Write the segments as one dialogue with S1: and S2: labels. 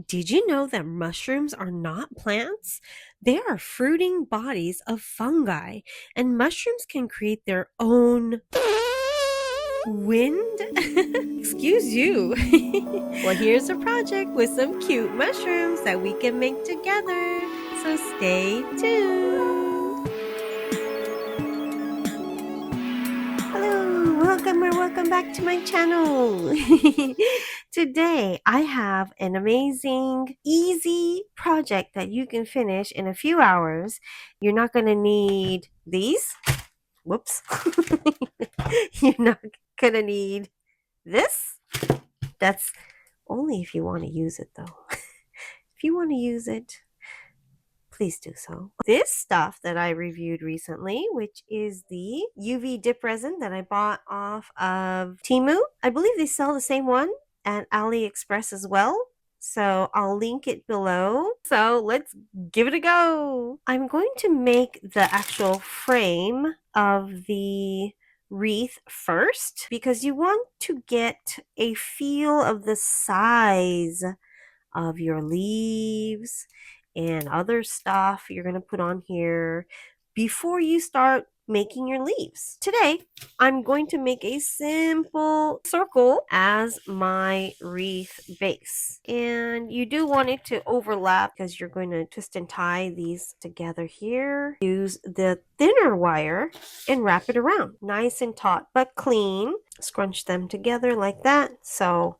S1: Did you know that mushrooms are not plants? They are fruiting bodies of fungi, and mushrooms can create their own wind? Excuse you. Well, here's a project with some cute mushrooms that we can make together. So stay tuned. Hello, welcome back to my channel. Today, I have an amazing, easy project that you can finish in a few hours. You're not going to need these. Whoops. You're not going to need this. That's only if you want to use it, though. If you want to use it, please do so. This stuff that I reviewed recently, which is the UV dip resin that I bought off of Temu. I believe they sell the same one at AliExpress as well. So I'll link it below. So let's give it a go. I'm going to make the actual frame of the wreath first because you want to get a feel of the size of your leaves and other stuff you're going to put on here before you start making your leaves. Today, I'm going to make a simple circle as my wreath base. And you do want it to overlap because you're going to twist and tie these together here. Use the thinner wire and wrap it around. Nice and taut but clean. Scrunch them together like that. So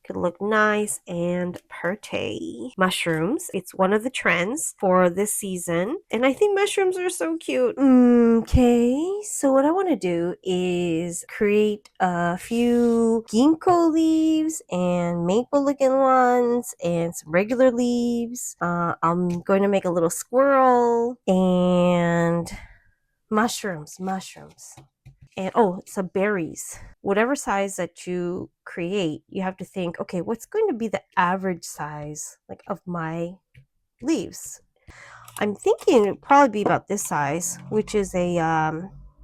S1: could look nice and pretty. Mushrooms. It's one of the trends for this season. And I think mushrooms are so cute. Okay, so what I want to do is create a few ginkgo leaves and maple looking ones and some regular leaves. I'm going to make a little squirrel and mushrooms. And oh, some berries. Whatever size that you create, you have to think, okay, what's going to be the average size like of my leaves? I'm thinking it'd probably be about this size, which is a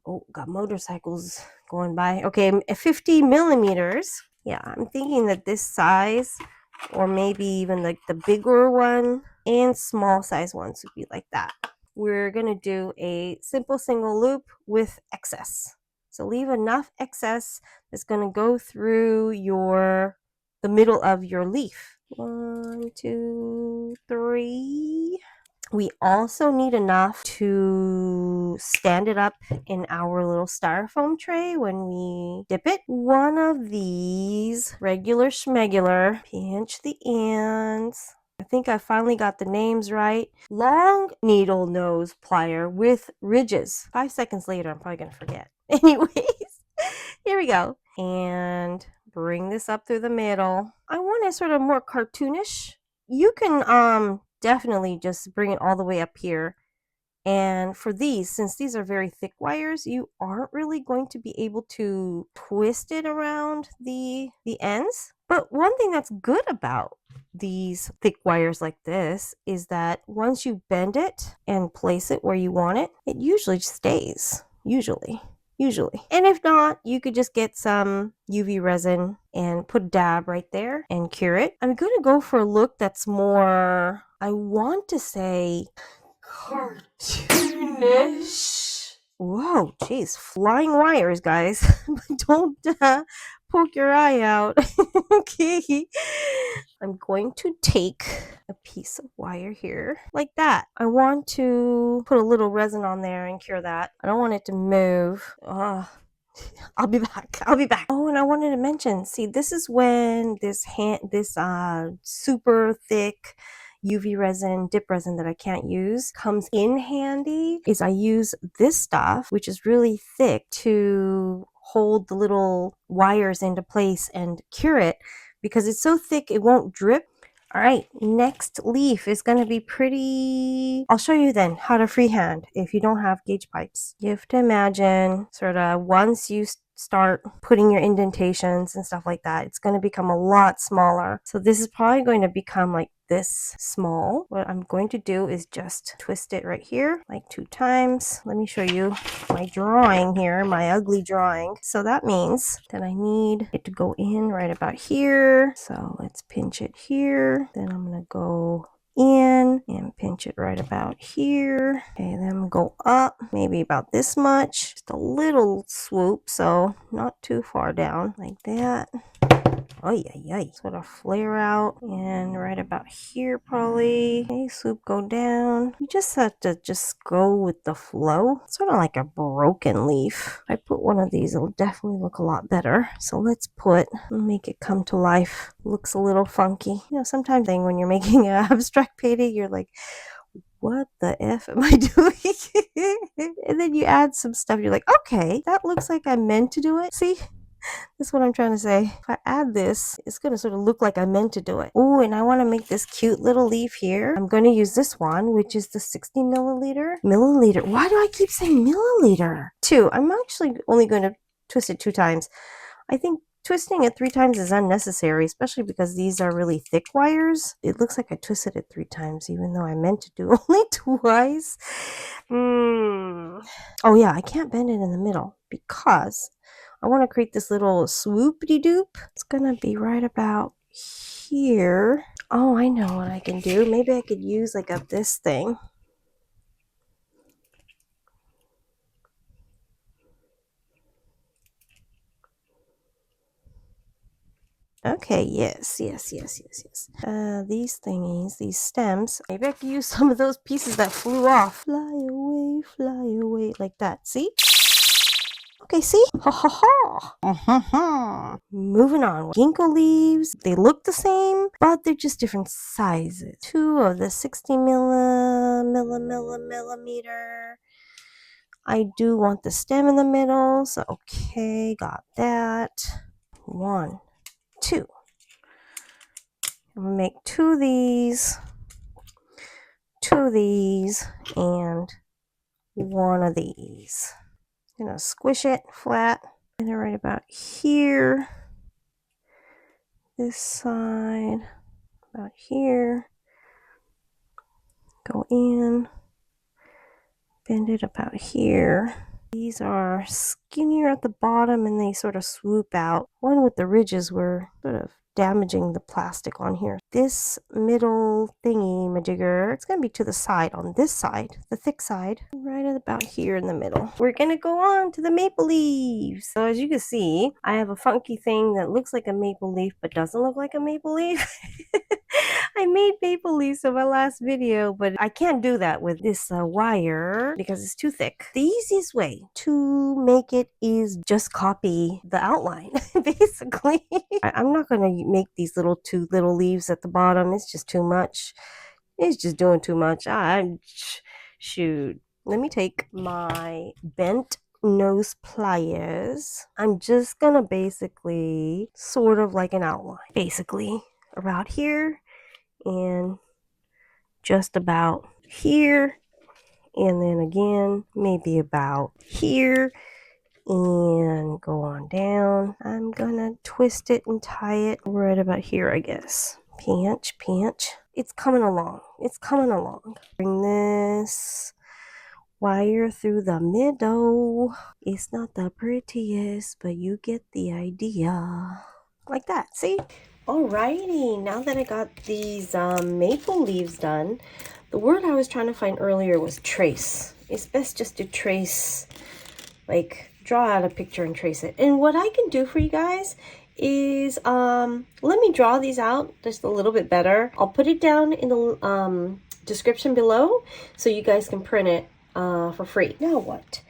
S1: oh, got motorcycles going by. Okay, 50 millimeters. Yeah, I'm thinking that this size, or maybe even like the bigger one and small size ones would be like that. We're gonna do a simple single loop with excess. So leave enough excess that's going to go through the middle of your leaf. 1, 2, 3. We also need enough to stand it up in our little styrofoam tray when we dip it. One of these regular schmegular, pinch the ends. I think I finally got the names right. Long needle nose plier with ridges. 5 seconds later, I'm probably going to forget. Anyways, here we go. And bring this up through the middle. I want it sort of more cartoonish. You can definitely just bring it all the way up here. And for these, since these are very thick wires, you aren't really going to be able to twist it around the ends. But one thing that's good about these thick wires like this is that once you bend it and place it where you want it, it usually stays. Usually. And if not, you could just get some UV resin and put a dab right there and cure it. I'm going to go for a look that's more, I want to say, cartoonish. Whoa, geez, flying wires, guys. Don't poke your eye out. Okay. I'm going to take a piece of wire here like that. I want to put a little resin on there and cure that. I don't want it to move. I'll be back. Oh, and I wanted to mention, see, this is when this super thick UV resin, dip resin that I can't use comes in handy. Is I use this stuff, which is really thick, to hold the little wires into place and cure it because it's so thick it won't drip. All right, next leaf is going to be pretty. I'll show you then how to freehand if you don't have gauge pipes. You have to imagine sort of once you start putting your indentations and stuff like that, it's going to become a lot smaller. So this is probably going to become like this small. What I'm going to do is just twist it right here, like 2 times. Let me show you my drawing here, my ugly drawing. So that means that I need it to go in right about here. So let's pinch it here. Then I'm gonna go in and pinch it right about here. Okay, then go up maybe about this much, just a little swoop, so not too far down, like that. Oh yeah, sort of flare out and right about here probably. Okay, swoop, go down. You just have to just go with the flow. Sort of like a broken leaf. If I put one of these, it'll definitely look a lot better. So let's make it come to life. Looks a little funky. You know, sometimes when you're making an abstract painting, you're like, what the F am I doing? And then you add some stuff. You're like, okay, that looks like I meant to do it. See? That's what I'm trying to say. If I add this, it's going to sort of look like I meant to do it. Oh, and I want to make this cute little leaf here. I'm going to use this one, which is the 60 milliliter. Milliliter. Why do I keep saying milliliter? 2. I'm actually only going to twist it 2 times. I think twisting it 3 times is unnecessary, especially because these are really thick wires. It looks like I twisted it 3 times, even though I meant to do only twice. Oh yeah, I can't bend it in the middle because I want to create this little swoop-de-doop. It's gonna be right about here. Oh, I know what I can do. Maybe I could use like this thing. Okay, yes. These thingies, these stems, maybe I could use some of those pieces that flew off. Fly away, like that. See? Okay, see? Ha ha ha. Moving on. Ginkgo leaves. They look the same, but they're just different sizes. 2 of the 60 millimeter. I do want the stem in the middle, so okay, got that. 1, 2. I'm gonna make 2 of these, 2 of these, and 1 of these. Gonna squish it flat, and then right about here, this side, about here, go in, bend it about here. These are skinnier at the bottom and they sort of swoop out. One with the ridges were sort of damaging the plastic on here. This middle thingy majigger, it's going to be to the side on this side, the thick side, right at about here in the middle. We're going to go on to the maple leaves. So as you can see, I have a funky thing that looks like a maple leaf but doesn't look like a maple leaf. I made maple leaves in my last video, but I can't do that with this wire because it's too thick. The easiest way to make it is just copy the outline, basically. I'm not going to make these two little leaves at the bottom. It's just too much. It's just doing too much. Shoot. Let me take my bent nose pliers. I'm just going to basically sort of like an outline. Basically, about here. And just about here, and then again maybe about here, and go on down. I'm gonna twist it and tie it right about here, I guess. Pinch. It's coming along. Bring this wire through the middle. It's not the prettiest, but you get the idea. Like that, see? Alrighty, now that I got these maple leaves done, the word I was trying to find earlier was trace. It's best just to trace, like draw out a picture and trace it. And what I can do for you guys is, let me draw these out just a little bit better. I'll put it down in the description below so you guys can print it for free. Now what?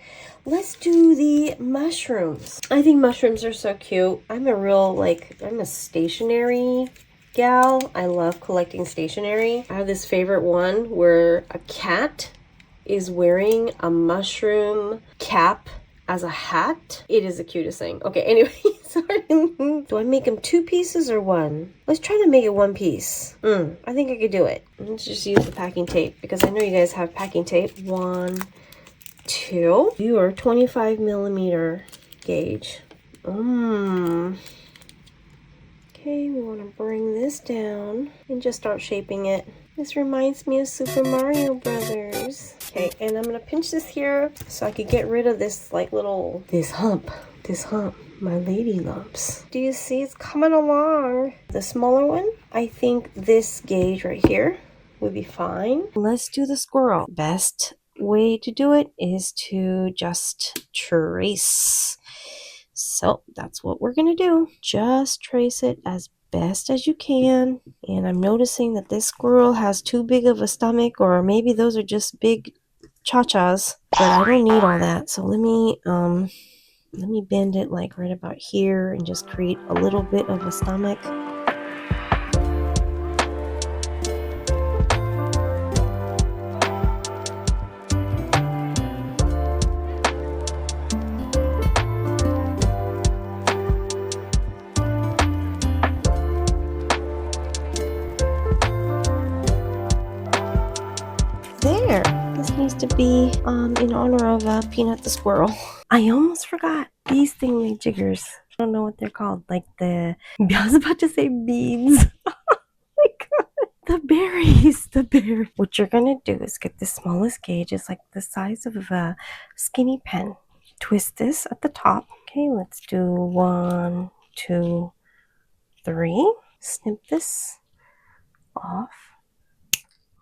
S1: Let's do the mushrooms. I think mushrooms are so cute. I'm a stationery gal. I love collecting stationery. I have this favorite one where a cat is wearing a mushroom cap as a hat. It is the cutest thing. Okay, anyway, sorry. Do I make them 2 pieces or 1? Let's try to make it 1 piece. I think I could do it. Let's just use the packing tape because I know you guys have packing tape. 1, 2. Your 25 millimeter gauge. Okay, Okay, we want to bring this down and just start shaping it. This reminds me of Super Mario Brothers. Okay, and I'm gonna pinch this here so I could get rid of this this hump, my lady lumps. Do you see it's coming along? The smaller one, I think this gauge right here would be fine. Let's do the squirrel. Best way to do it is to just trace. So that's what we're gonna do. Just trace it as best as you can. And I'm noticing that this squirrel has too big of a stomach, or maybe those are just big cha-chas, but I don't need all that. So let me bend it like right about here and just create a little bit of a stomach. There, this needs to be in honor of Peanut the squirrel. I almost forgot these thingy-jiggers. I don't know what they're called. Like I was about to say beads. Oh my god. The berries, the berries. What you're gonna do is get the smallest gauge. It's like the size of a skinny pen. Twist this at the top. Okay, let's do 1, 2, 3. Snip this off.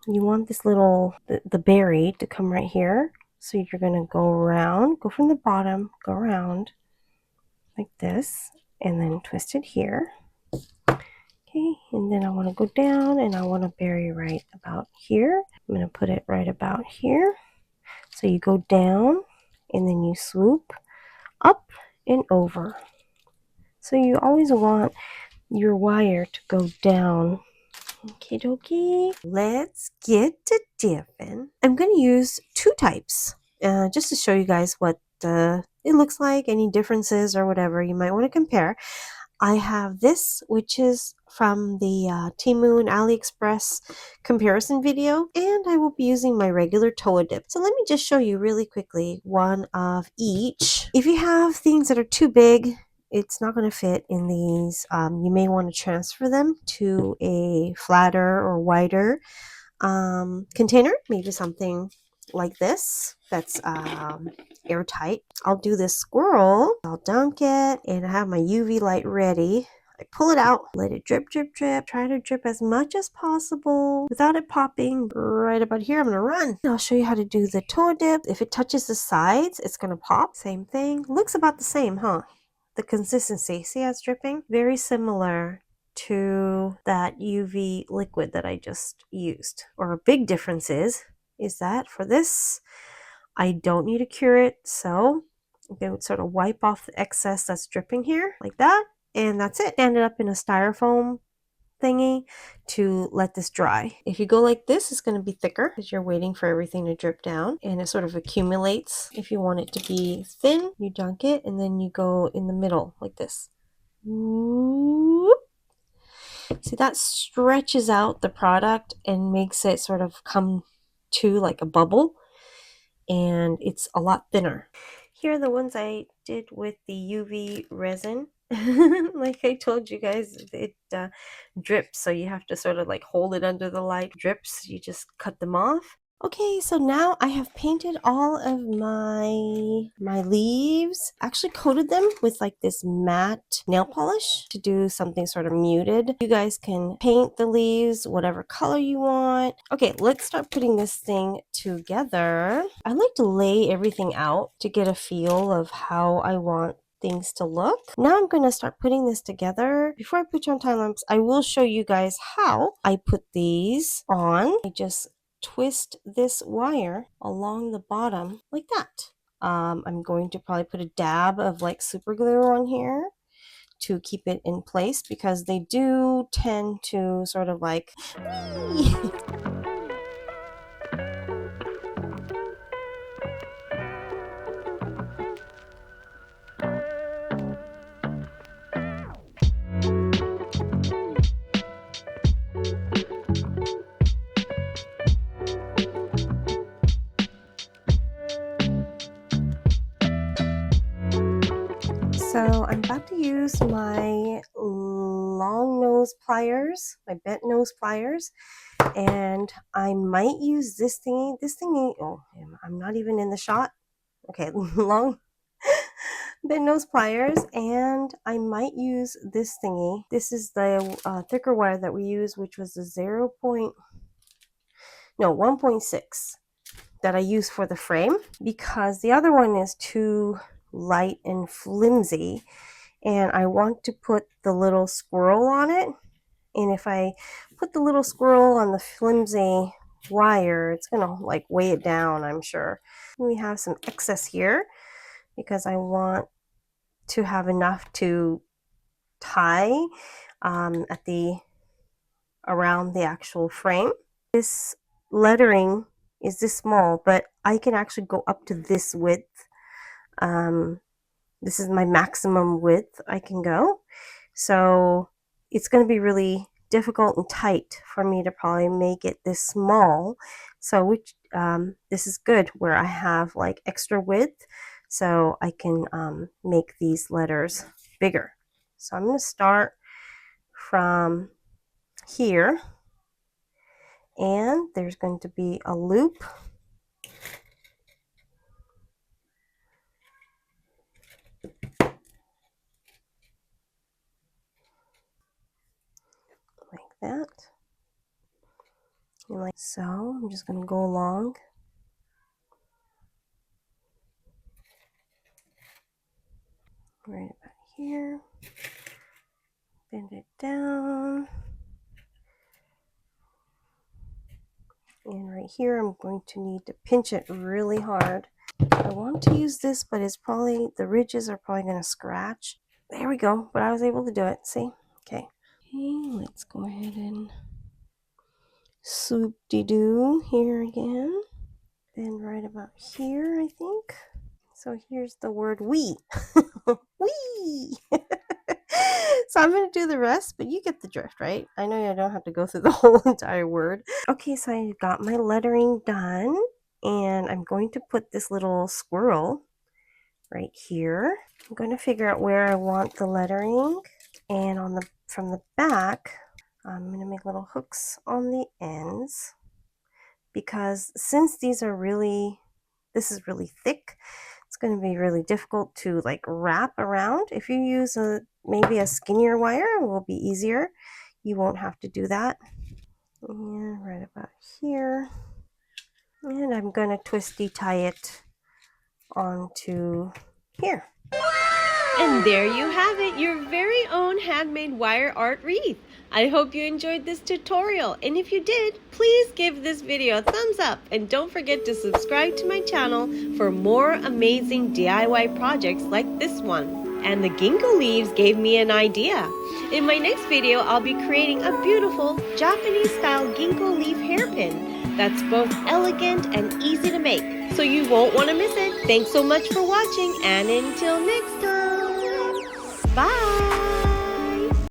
S1: You want this little, the berry to come right here. So you're going to go around, go from the bottom, go around like this, and then twist it here. Okay, and then I want to go down and I want a berry right about here. I'm going to put it right about here. So you go down and then you swoop up and over. So you always want your wire to go down. Okie dokie. Let's get to dipping. I'm going to use 2 types just to show you guys what it looks like, any differences or whatever you might want to compare. I have this, which is from the Temu and AliExpress comparison video, and I will be using my regular Toa dip. So let me just show you really quickly one of each. If you have things that are too big, it's not going to fit in these. You may want to transfer them to a flatter or wider container, maybe something like this that's airtight. I'll do this squirrel. I'll dunk it, and I have my UV light ready. I pull it out, let it drip, drip, drip. Try to drip as much as possible without it popping. Right about here, I'm gonna run. I'll show you how to do the toe dip. If it touches the sides, it's gonna pop. Same thing. Looks about the same, huh? The consistency, see how it's dripping? Very similar to that UV liquid that I just used. Or a big difference is that for this, I don't need to cure it, so I'm going to sort of wipe off the excess that's dripping here, like that, and that's it. Stand it up in a styrofoam thingy to let this dry. If you go like this, it's going to be thicker because you're waiting for everything to drip down, and it sort of accumulates. If you want it to be thin, you dunk it, and then you go in the middle like this. Whoop. See, that stretches out the product and makes it sort of come to like a bubble, and it's a lot thinner. Here are the ones I did with the UV resin. Like I told you guys, it drips, so you have to sort of like hold it under the light. Drips, you just cut them off. Okay, so now I have painted all of my leaves. Actually coated them with like this matte nail polish to do something sort of muted. You guys can paint the leaves whatever color you want. Okay, let's start putting this thing together. I like to lay everything out to get a feel of how I want things to look. Now I'm going to start putting this together. Before I put you on time lapse, I will show you guys how I put these on. I just twist this wire along the bottom like that. I'm going to probably put a dab of like super glue on here to keep it in place because they do tend to sort of like So I'm about to use my long nose pliers, my bent nose pliers, and I might use this thingy. This thingy, oh, I'm not even in the shot. Okay, long bent nose pliers, and I might use this thingy. This is the thicker wire that we use, which was the 1.6 that I use for the frame, because the other one is too light and flimsy, and I want to put the little squirrel on it. And if I put the little squirrel on the flimsy wire, it's gonna like weigh it down, I'm sure. We have some excess here because I want to have enough to tie around the actual frame. This lettering is this small, but I can actually go up to this width. This is my maximum width I can go. So it's going to be really difficult and tight for me to probably make it this small. So this is good where I have like extra width, so I can make these letters bigger. So I'm going to start from here, and there's going to be a loop. Like that. And like so. I'm just going to go along. Right about here. Bend it down. And right here, I'm going to need to pinch it really hard. I want to use this, but it's probably, the ridges are probably going to scratch. There we go, but I was able to do it, see? Okay. Okay, let's go ahead and swoop-de-doo here again. Then right about here, I think. So here's the word we. We. So I'm going to do the rest, but you get the drift, right? I know I don't have to go through the whole entire word. Okay, so I got my lettering done, and I'm going to put this little squirrel right here. I'm going to figure out where I want the lettering, and from the back, I'm going to make little hooks on the ends, because since this is really thick, it's going to be really difficult to like wrap around. If you use maybe a skinnier wire, it will be easier. You won't have to do that. And right about here. And I'm going to twisty tie it onto here.
S2: And there you have it, your very own handmade wire art wreath. I hope you enjoyed this tutorial, and if you did, please give this video a thumbs up, and don't forget to subscribe to my channel for more amazing DIY projects like this one. And the ginkgo leaves gave me an idea. In my next video, I'll be creating a beautiful Japanese-style ginkgo leaf hairpin that's both elegant and easy to make, so you won't want to miss it. Thanks so much for watching, and until next time. Bye!